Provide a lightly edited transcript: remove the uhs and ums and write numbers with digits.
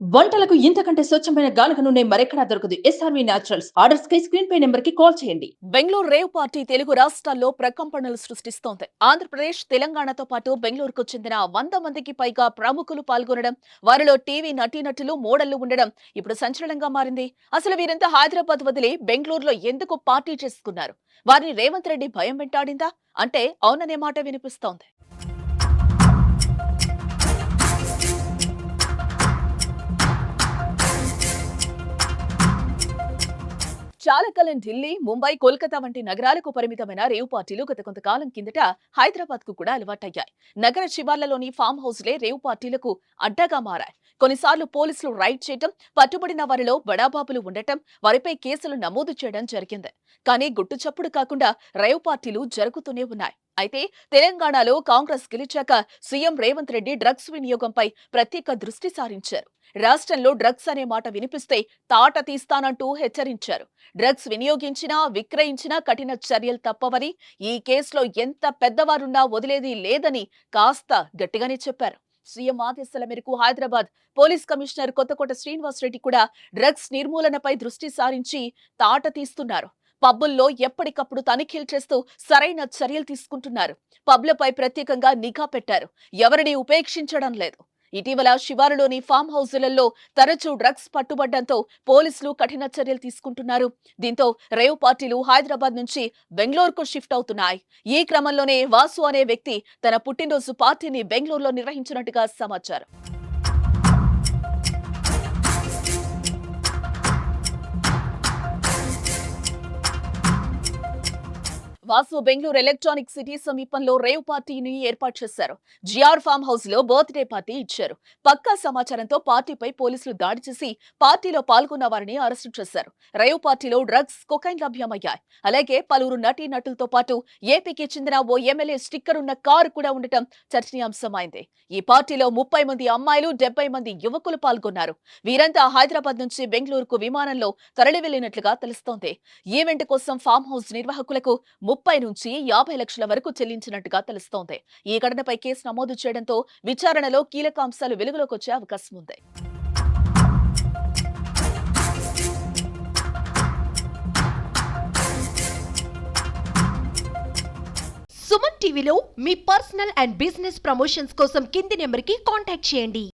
వంటలకు ఇంతకంటే స్వచ్ఛమైన గానుగ నూనె మరెక్కడా దొరకదు. SRV naturals. ఆర్డర్స్ కై స్క్రీన్ పై నెంబర్ కి కాల్ చేయండి. బెంగళూరు రేవ్ పార్టీ తెలుగు రాష్ట్రాల్లో ప్రకంపనలు సృష్టిస్తోంది. ఆంధ్రప్రదేశ్, తెలంగాణతో పాటు బెంగళూరుకు చెందిన 100 మందికి పైగా ప్రముఖులు పాల్గొనడం, వారిలో టీవీ నటీనటులు, మోడళ్లు ఉండడం ఇప్పుడు సంచలనంగా మారింది. అసలు వీరంతా హైదరాబాద్ వదిలి బెంగళూరులో ఎందుకు పార్టీ చేసుకున్నారు? వారిని రేవంత్ రెడ్డి భయం వెంటాడిందా? అంటే అవుననే మాట వినిపిస్తోంది. చాలా కాలం ఢిల్లీ, ముంబై, కోల్కతా వంటి నగరాలకు పరిమితమైన రేవ్ పార్టీలు గత కొంతకాలం కిందట హైదరాబాద్ కు కూడా అలవాటయ్యాయి. నగర శివార్లలోని ఫామ్ హౌస్లే రేవ్ పార్టీలకు అడ్డాగా మారాయి. కొన్నిసార్లు పోలీసులు రైడ్ చేయటం, పట్టుబడిన వారిలో బడాబాబులు ఉండటం, వారిపై కేసులు నమోదు చేయడం జరిగింది. కానీ గుట్టు చప్పుడు కాకుండా రేవ్ పార్టీలు జరుగుతూనే ఉన్నాయి. అయితే తెలంగాణలో కాంగ్రెస్ గెలిచాక సీఎం రేవంత్ రెడ్డి డ్రగ్స్ వినియోగంపై ప్రత్యేక దృష్టి సారించారు. రాష్ట్రంలో డ్రగ్స్ అనే మాట వినిపిస్తే తాట తీస్తానంటూ హెచ్చరించారు. డ్రగ్స్ వినియోగించినా, విక్రయించినా కఠిన చర్యలు తప్పవని, ఈ కేసులో ఎంత పెద్దవారున్నా వదిలేది లేదని కాస్త గట్టిగానే చెప్పారు. సీఎం ఆదేశాల మేరకు హైదరాబాద్ పోలీస్ కమిషనర్ కొత్తకోట శ్రీనివాసరెడ్డి కూడా డ్రగ్స్ నిర్మూలనపై దృష్టి సారించి తాట తీస్తున్నారు. పబ్బుల్లో ఎప్పటికప్పుడు తనిఖీలు చేస్తూ సరైన చర్యలు తీసుకుంటున్నారు. పబ్లపై ప్రత్యేకంగా నిఘా పెట్టారు. ఎవరిని ఉపేక్షించడం లేదు. ఇటీవల శివారులోని ఫామ్ హౌజులలో తరచూ డ్రగ్స్ పట్టుబడ్డంతో పోలీసులు కఠిన చర్యలు తీసుకుంటున్నారు. దీంతో రేవ్ పార్టీలు హైదరాబాద్ నుంచి బెంగళూరుకు షిఫ్ట్ అవుతున్నాయి. ఈ క్రమంలోనే వాసు అనే వ్యక్తి తన పుట్టినరోజు పార్టీని బెంగళూరులో నిర్వహించినట్టుగా సమాచారం. వాసు బెంగళూరు ఎలక్ట్రానిక్ సిటీ సమీపంలో రేవ్ పార్టీని ఏర్పాటు చేశారు. జిఆర్ ఫామ్ హౌస్ లో బర్త్డే పార్టీ ఇచ్చారు. పక్కా సమాచారంతో పార్టీపై పోలీసులు దాడి చేసి పార్టీలో పాల్గొన్న వారిని అరెస్టు చేశారు. రేవ్ పార్టీలో డ్రగ్స్, కొకైన్ లభ్యమయ్యాయి. అలాగే పలువురు నటీనటులతో పాటు ఏపీకి చెందిన ఓ ఎమ్మెల్యే స్టిక్కర్ ఉన్న కారు కూడా ఉండటం చర్చనీయాంశమైంది. ఈ పార్టీలో 30 మంది అమ్మాయిలు, 70 మంది యువకులు పాల్గొన్నారు. వీరంతా హైదరాబాద్ నుంచి బెంగళూరుకు విమానంలో తరలి వెళ్లినట్లుగా తెలుస్తోంది. ఈవెంట్ కోసం ఫామ్ హౌస్ నిర్వాహకులకు 30 నుంచి 50 లక్షల వరకు చెల్లించినట్టుగా తెలుస్తోంది. ఈ ఘటనపై కేసు నమోదు చేయడంతో విచారణలో కీలక అంశాలు వెలుగులోకి వచ్చే అవకాశం ఉంది. సుమన్ టీవీలో మీ పర్సనల్ అండ్ బిజినెస్ ప్రమోషన్స్ కోసం కింది నెంబర్కి కాంటాక్ట్ చేయండి.